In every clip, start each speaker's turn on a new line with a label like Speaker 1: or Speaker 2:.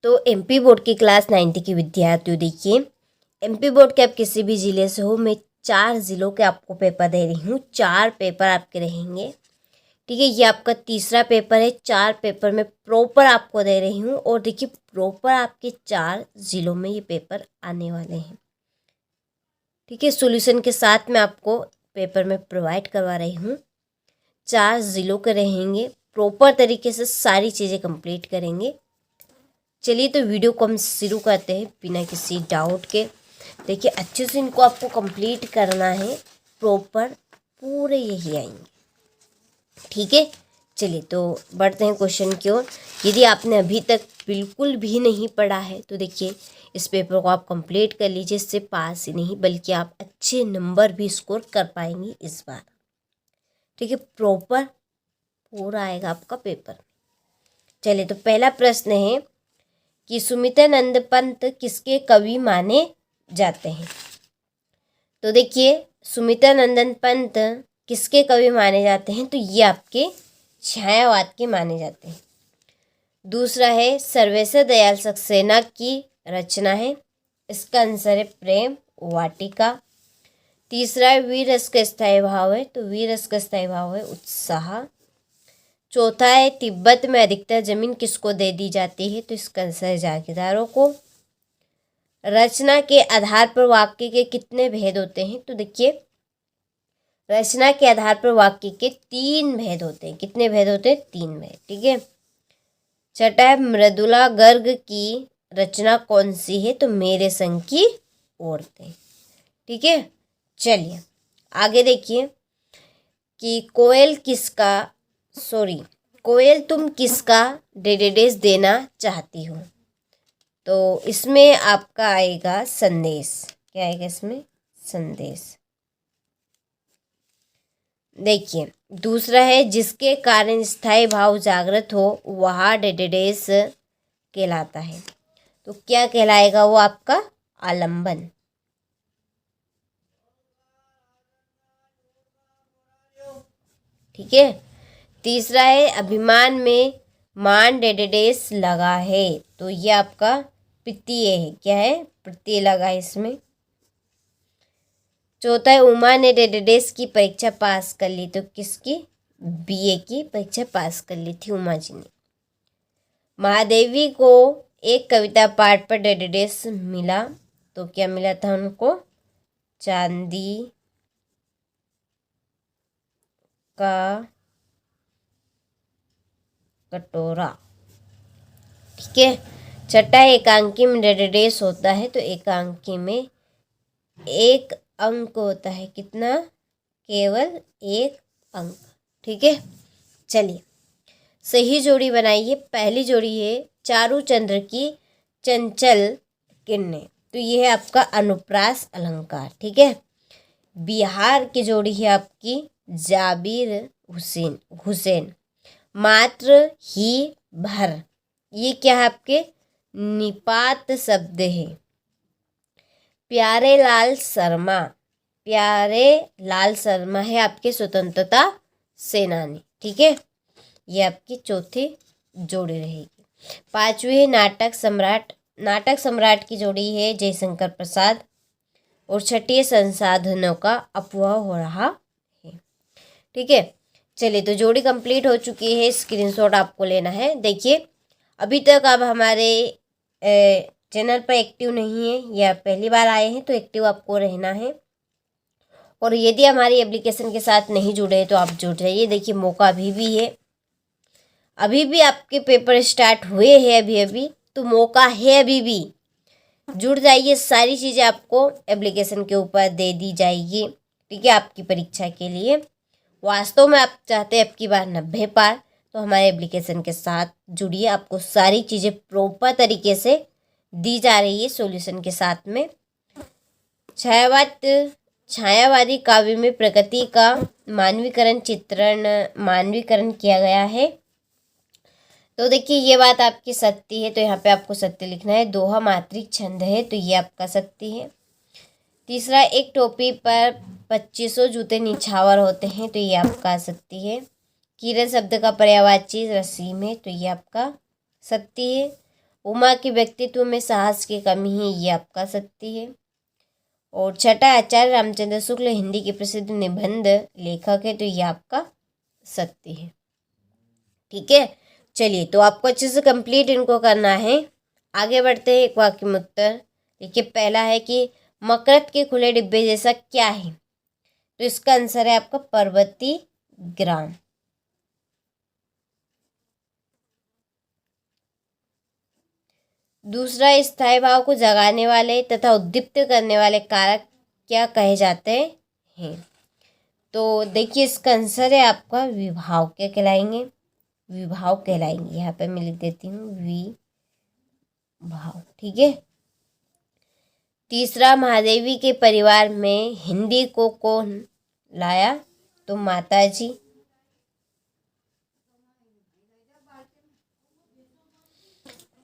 Speaker 1: तो MP board की class 9 की विद्यार्थियों, देखिए एमपी बोर्ड के आप किसी भी ज़िले से हो, मैं 4 ज़िलों के आपको पेपर दे रही हूँ। 4 पेपर आपके रहेंगे, ठीक है। ये आपका तीसरा पेपर है। 4 पेपर में प्रॉपर आपको दे रही हूँ और देखिए प्रॉपर आपके 4 ज़िलों में ये पेपर आने वाले हैं, ठीक है। सॉल्यूशन के साथ मैं आपको पेपर में प्रोवाइड करवा रही हूँ। 4 ज़िलों के रहेंगे, प्रॉपर तरीके से सारी चीज़ें कंप्लीट करेंगे। चलिए तो वीडियो को हम शुरू करते हैं बिना किसी डाउट के। देखिए अच्छे से इनको आपको कंप्लीट करना है, प्रॉपर पूरे यही आएंगे, ठीक है। चलिए तो बढ़ते हैं क्वेश्चन की ओर। यदि आपने अभी तक बिल्कुल भी नहीं पढ़ा है तो देखिए इस पेपर को आप कंप्लीट कर लीजिए। इससे पास ही नहीं बल्कि आप अच्छे नंबर भी स्कोर कर पाएंगे इस बार, ठीक है। प्रॉपर पूरा आएगा आपका पेपर। चलिए तो पहला प्रश्न है कि सुमित्रानंद पंत किसके कवि माने जाते हैं। तो देखिए सुमित्रानंदन पंत किसके कवि माने जाते हैं, तो ये आपके छायावाद के माने जाते हैं। दूसरा है सर्वेश्वर दयाल सक्सेना की रचना है, इसका आंसर है प्रेम वाटिका। तीसरा है वीर रस का स्थायी भाव है, तो वीर रस का स्थायी भाव है उत्साह। चौथा है तिब्बत में अधिकतर जमीन किसको दे दी जाती है, तो इसका आंसर है जागीरदारों को। रचना के आधार पर वाक्य के कितने भेद होते हैं, तो देखिए रचना के आधार पर वाक्य के 3 भेद होते हैं। कितने भेद होते हैं, 3 भेद, ठीक है। छठा है मृदुला गर्ग की रचना कौन सी है, तो मेरे संग की औरतें, ठीक है। चलिए आगे देखिए कि कोयल तुम किसका डेडिकेशन देना चाहती हो, तो इसमें आपका आएगा संदेश। क्या आएगा इसमें, संदेश। देखिए दूसरा है जिसके कारण स्थायी भाव जागृत हो वह डेडिकेशन कहलाता है, तो क्या कहलाएगा वो आपका आलंबन, ठीक है। तीसरा है अभिमान में मान डेडेडेस लगा है, तो ये आपका प्रत्यय है। क्या है, प्रत्यय लगा है इसमें। चौथा है उमा ने डेडेडेस की परीक्षा पास कर ली, तो किसकी, बीए की परीक्षा पास कर ली थी उमा जी ने। महादेवी को एक कविता पाठ पर डेडेडेस मिला, तो क्या मिला था उनको, चांदी का कटोरा, ठीक है। छठा एकांकी में डेडेडेस होता है, तो एकांकी में 1 अंक होता है। कितना, केवल 1 अंक, ठीक है। चलिए सही जोड़ी बनाइए। पहली जोड़ी है चारू चंद्र की चंचल किरणें, तो ये है आपका अनुप्रास अलंकार, ठीक है। बिहार की जोड़ी है आपकी जाबिर हुसैन मात्र ही भर, ये क्या है आपके निपात शब्द है। प्यारे लाल शर्मा है आपके स्वतंत्रता सेनानी, ठीक है। ये आपकी चौथी जोड़ी रहेगी। पांचवी है नाटक सम्राट की जोड़ी है जयशंकर प्रसाद। और छठी संसाधनों का अपव्यय हो रहा है, ठीक है। चलिए तो जोड़ी कंप्लीट हो चुकी है, स्क्रीनशॉट आपको लेना है। देखिए अभी तक आप हमारे चैनल पर एक्टिव नहीं है या पहली बार आए हैं तो एक्टिव आपको रहना है। और यदि हमारी एप्लीकेशन के साथ नहीं जुड़े हैं तो आप जुड़ जाइए। देखिए मौका अभी भी है, अभी भी आपके पेपर स्टार्ट हुए हैं अभी तो मौका है अभी भी। जुड़ जाइए, सारी चीज़ें आपको एप्लीकेशन के ऊपर दे दी जाएगी, ठीक है। आपकी परीक्षा के लिए वास्तव में आप चाहते हैं आपकी बार 90 पार, तो हमारे एप्लीकेशन के साथ जुड़िए। आपको सारी चीज़ें प्रॉपर तरीके से दी जा रही है सॉल्यूशन के साथ में। छायावादी काव्य में प्रकृति का मानवीकरण किया गया है, तो देखिए ये बात आपकी सत्य है, तो यहाँ पे आपको सत्य लिखना है। दोहा मात्रिक छंद है, तो ये आपका सत्य है। तीसरा एक टोपी पर 2500 जूते निछावर होते हैं, तो ये आपका सत्य है। किरण शब्द का पर्यायवाची रसीम है, तो ये आपका सत्य है। उमा के व्यक्तित्व में साहस की कमी है, ये आपका सत्य है। और छठा, आचार्य रामचंद्र शुक्ल हिंदी के प्रसिद्ध निबंध लेखक है, तो ये आपका सत्य है। ठीक है, चलिए तो आपको अच्छे से कंप्लीट इनको करना है। आगे बढ़ते हैं, एक वाक्य में उत्तर। देखिए, पहला है कि मकरंद के खुले डिब्बे जैसा क्या है, तो इसका आंसर है आपका पर्वती ग्राम। दूसरा, स्थायी भाव को जगाने वाले तथा उद्दीप्त करने वाले कारक क्या कहे जाते हैं, तो देखिए इसका आंसर है आपका विभाव। क्या कहलाएंगे? विभाव कहलाएंगे। यहाँ पे मैं लिख देती हूँ विभाव। ठीक है। तीसरा, महादेवी के परिवार में हिंदी को कौन लाया, तो माता जी।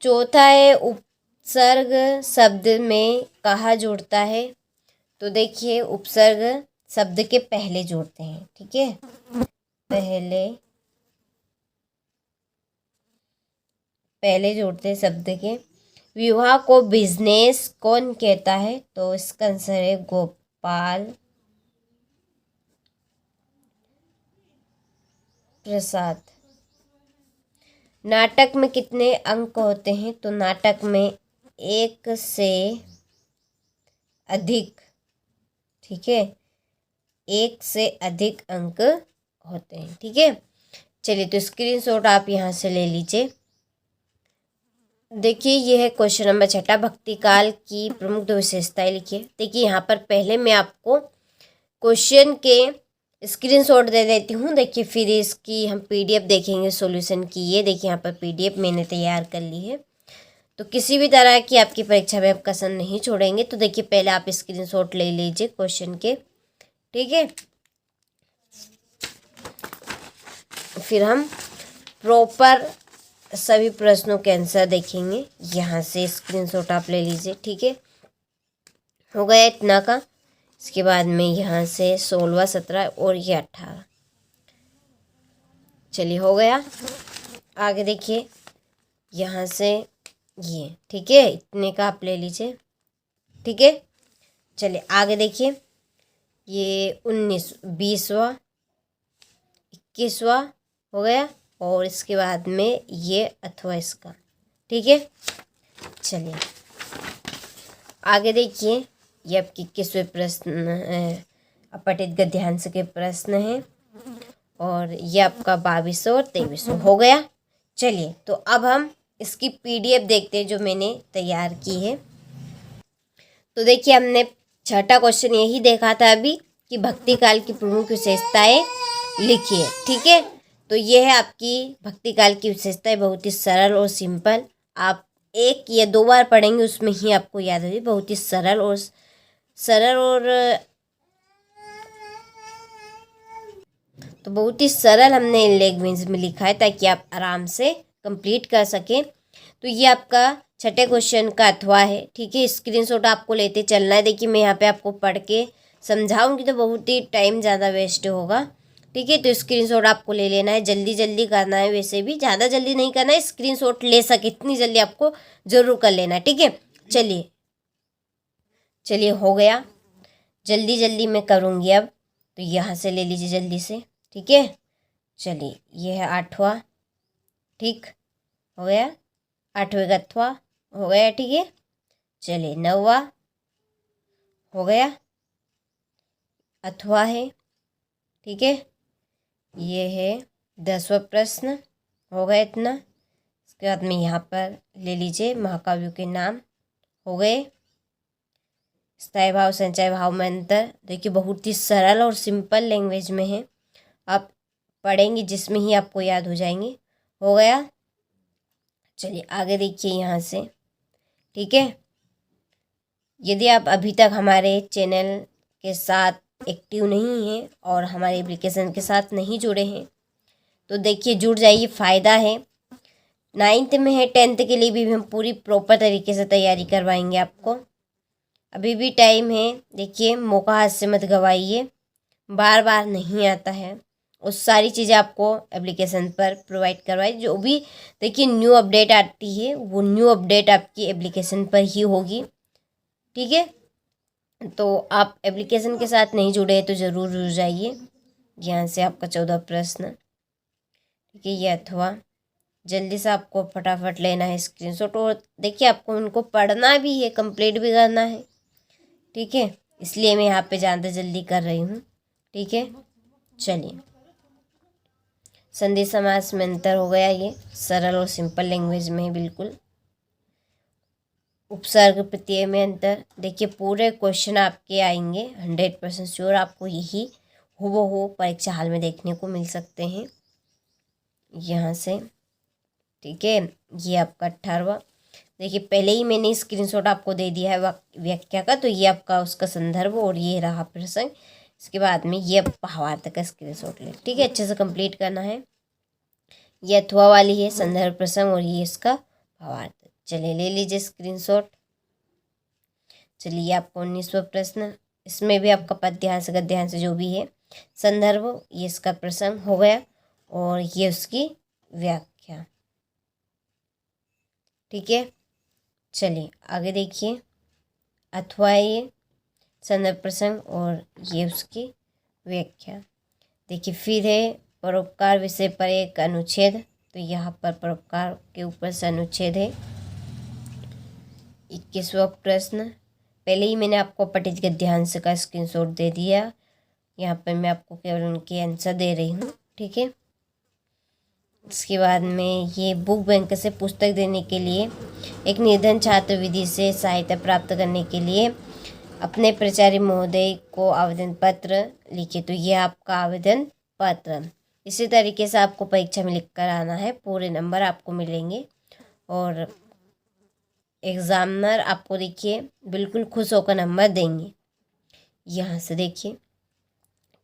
Speaker 1: चौथा है, उपसर्ग शब्द में कहाँ जुड़ता है, तो देखिए उपसर्ग शब्द के पहले जोड़ते हैं। ठीक है, पहले जोड़ते हैं शब्द के। विवाह को बिजनेस कौन कहता है, तो इसका आंसर है गोपाल प्रसाद। नाटक में कितने अंक होते हैं, तो नाटक में 1 से अधिक। ठीक है, 1 से अधिक अंक होते हैं। ठीक है, चलिए तो स्क्रीनशॉट आप यहाँ से ले लीजिए। देखिए, यह है क्वेश्चन नंबर 6, भक्ति काल की प्रमुख 2 विशेषताएं लिखिए। देखिए, यहाँ पर पहले मैं आपको क्वेश्चन के स्क्रीनशॉट दे देती हूँ। देखिए, फिर इसकी हम पीडीएफ देखेंगे सॉल्यूशन की। ये देखिए, यहाँ पर पीडीएफ मैंने तैयार कर ली है, तो किसी भी तरह की आपकी परीक्षा में आप कसर नहीं छोड़ेंगे। तो देखिए, पहले आप स्क्रीनशॉट ले लीजिए क्वेश्चन के। ठीक है, फिर हम प्रॉपर सभी प्रश्नों के आंसर देखेंगे। यहाँ से स्क्रीनशॉट आप ले लीजिए। ठीक है, हो गया इतना का। इसके बाद में यहाँ से 16, 17 और ये 18। चलिए, हो गया। आगे देखिए, यहाँ से ये। ठीक है, इतने का आप ले लीजिए। ठीक है, चलिए आगे देखिए, ये 19, 20वां, 21वां हो गया, और इसके बाद में ये अथवा इसका। ठीक है, चलिए आगे देखिए, ये आपके 21वें प्रश्न अपठित गद्यांश के प्रश्न हैं, और ये आपका 22 और 23 हो गया। चलिए, तो अब हम इसकी पीडीएफ देखते हैं जो मैंने तैयार की है। तो देखिए, हमने 6ठा क्वेश्चन यही देखा था अभी कि भक्ति काल की प्रमुख विशेषताएं लिखिए। ठीक है, तो ये है आपकी भक्ति काल की विशेषताएं, बहुत ही सरल और सिंपल। आप 1 या 2 बार पढ़ेंगे, उसमें ही आपको याद होगी। बहुत ही सरल और तो बहुत ही सरल हमने लैंग्वेज में लिखा है, ताकि आप आराम से कंप्लीट कर सकें। तो ये आपका 6ठे क्वेश्चन का अथवा है। ठीक है, स्क्रीनशॉट आपको लेते चलना है। देखिए, मैं यहाँ पे आपको पढ़ के समझाऊंगी तो बहुत ही टाइम ज़्यादा वेस्ट होगा। ठीक है, तो स्क्रीनशॉट आपको ले लेना है, जल्दी जल्दी करना है। वैसे भी ज़्यादा जल्दी नहीं करना है, स्क्रीनशॉट ले सके इतनी जल्दी आपको ज़रूर कर लेना है। ठीक है, चलिए हो गया। जल्दी जल्दी मैं करूँगी अब, तो यहाँ से ले लीजिए जल्दी से। ठीक है, चलिए ये है 8वां। ठीक हो गया, 8वें का अथवा हो गया। ठीक है, चलिए 9वां हो गया, अथवा है। ठीक है, ये है 10वां प्रश्न, हो गया इतना। इसके बाद में यहाँ पर ले लीजिए महाकाव्यों के नाम, हो गए। स्थायी भाव संचय भाव में अंतर, देखिए बहुत ही सरल और सिंपल लैंग्वेज में है, आप पढ़ेंगे जिसमें ही आपको याद हो जाएंगे। हो गया, चलिए आगे देखिए यहाँ से। ठीक है, यदि आप अभी तक हमारे चैनल के साथ एक्टिव नहीं हैं और हमारे एप्लीकेशन के साथ नहीं जुड़े हैं, तो देखिए जुड़ जाइए, फ़ायदा है। 9th में है, 10th के लिए भी हम पूरी प्रॉपर तरीके से तैयारी करवाएंगे आपको। अभी भी टाइम है, देखिए मौका हाथ से मत गवाइए, बार बार नहीं आता है। वो सारी चीज़ें आपको एप्लीकेशन पर प्रोवाइड करवाई। जो भी देखिए न्यू अपडेट आती है वो न्यू अपडेट आपकी एप्लीकेशन पर ही होगी, ठीक है। तो आप एप्लीकेशन के साथ नहीं जुड़े तो ज़रूर जुड़ जाइए। यहाँ से आपका 14 प्रश्न, ठीक है। ये अथवा जल्दी से आपको फटाफट लेना है स्क्रीनशॉट, और देखिए आपको उनको पढ़ना भी है, कंप्लीट भी करना है, ठीक है। इसलिए मैं यहाँ पे ज़्यादा जल्दी कर रही हूँ, ठीक है। चलिए, संधि समास में अंतर हो गया, ये सरल और सिंपल लैंग्वेज में है बिल्कुल। उपसर्ग प्रत्यय में अंतर, देखिए पूरे क्वेश्चन आपके आएंगे 100% श्योर, आपको यही हूबहू परीक्षा हाल में देखने को मिल सकते हैं यहाँ से, ठीक है। ये आपका 18वां, देखिए पहले ही मैंने स्क्रीनशॉट आपको दे दिया है व्याख्या का, तो ये आपका उसका संदर्भ और ये रहा प्रसंग। इसके बाद में ये भावार्थ का स्क्रीनशॉट ले, ठीक है, अच्छे से कंप्लीट करना है। ये अथवा वाली है संदर्भ प्रसंग और ये इसका भावार्थ। चलिए ले लीजिए स्क्रीनशॉट। चलिए आपको 19वां प्रश्न, इसमें भी आपका पद्यांश गद्यांश जो भी है, संदर्भ, ये इसका प्रसंग हो गया और ये उसकी व्याख्या, ठीक है। चलिए आगे देखिए, अथवा ये संदर्भ प्रसंग और ये उसकी व्याख्या। देखिए फिर है परोपकार विषय पर एक अनुच्छेद, तो यहाँ पर परोपकार के ऊपर से अनुच्छेद है। 21वां प्रश्न, पहले ही मैंने आपको पठित गद्यांश का स्क्रीनशॉट दे दिया, यहाँ पर मैं आपको केवल उनके आंसर दे रही हूँ, ठीक है। इसके बाद में ये बुक बैंक से पुस्तक देने के लिए एक निर्धन छात्र विधि से सहायता प्राप्त करने के लिए अपने प्राचार्य महोदय को आवेदन पत्र लिखे, तो ये आपका आवेदन पत्र। इसी तरीके से आपको परीक्षा में लिख कर आना है, पूरे नंबर आपको मिलेंगे और एग्जामिनर आपको देखिए बिल्कुल खुश होकर नंबर देंगे। यहाँ से देखिए,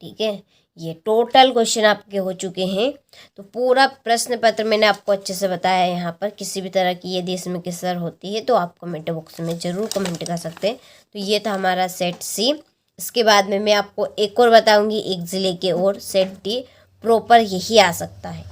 Speaker 1: ठीक है, ये टोटल क्वेश्चन आपके हो चुके हैं। तो पूरा प्रश्न पत्र मैंने आपको अच्छे से बताया है। यहाँ पर किसी भी तरह की यदि इसमें किसर होती है तो आप कमेंट बॉक्स में ज़रूर कमेंट कर सकते हैं। तो ये था हमारा सेट सी। इसके बाद में मैं आपको एक और बताऊंगी, एक ज़िले के और सेट डी प्रॉपर यही आ सकता है।